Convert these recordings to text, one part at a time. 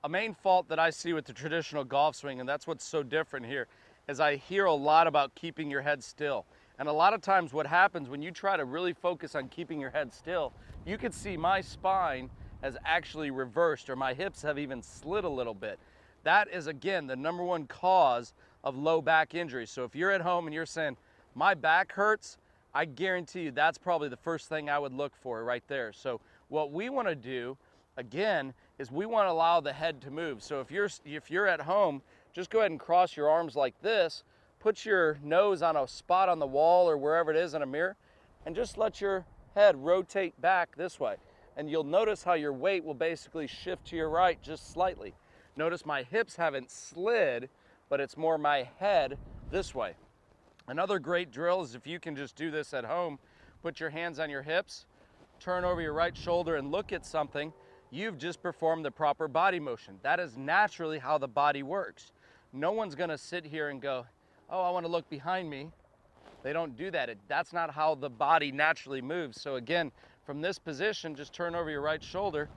A main fault that I see with the traditional golf swing, and that's what's so different here, is I hear a lot about keeping your head still. And a lot of times what happens when you try to really focus on keeping your head still, you can see my spine has actually reversed, or my hips have even slid a little bit. That is, again, the number one cause of low back injury. So if you're at home and you're saying, my back hurts, I guarantee you that's probably the first thing I would look for right there. So what we want to do, again, is we want to allow the head to move. So if you're at home, just go ahead and cross your arms like this, put your nose on a spot on the wall or wherever it is in a mirror, and just let your head rotate back this way. And you'll notice how your weight will basically shift to your right just slightly. Notice my hips haven't slid, but it's more my head this way. Another great drill is if you can just do this at home, put your hands on your hips, turn over your right shoulder and look at something, you've just performed the proper body motion. That is naturally how the body works. No one's gonna sit here and go, oh, I wanna look behind me. They don't do that. That's not how the body naturally moves. So again, from this position, just turn over your right shoulder.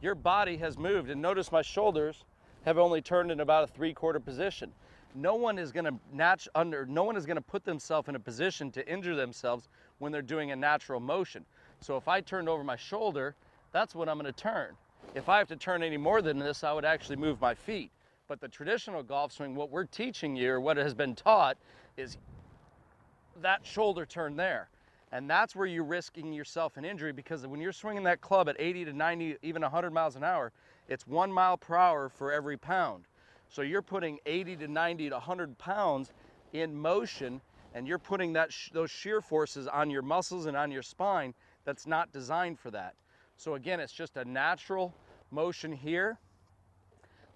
Your body has moved, and notice my shoulders have only turned in about a 3/4 position. No one is going to put themselves in a position to injure themselves when they're doing a natural motion. So if I turned over my shoulder, that's what I'm going to turn. If I have to turn any more than this, I would actually move my feet. But the traditional golf swing, what we're teaching you, or what has been taught, is that shoulder turn there. And that's where you're risking yourself an injury, because when you're swinging that club at 80 to 90, even 100 miles an hour, it's 1 mile per hour for every pound. So you're putting 80 to 90 to 100 pounds in motion, and you're putting those shear forces on your muscles and on your spine that's not designed for that. So again, it's just a natural motion here.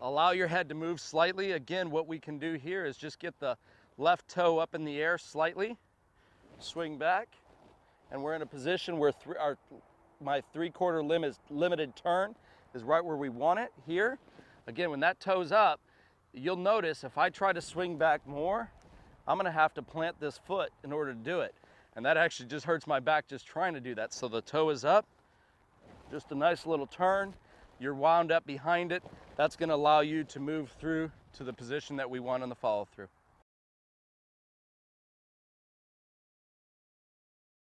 Allow your head to move slightly. Again, what we can do here is just get the left toe up in the air slightly, swing back, and we're in a position where my 3/4 limited turn is right where we want it here. Again, when that toe's up, you'll notice if I try to swing back more, I'm gonna have to plant this foot in order to do it. And that actually just hurts my back just trying to do that. So the toe is up, just a nice little turn. You're wound up behind it. That's gonna allow you to move through to the position that we want on the follow through.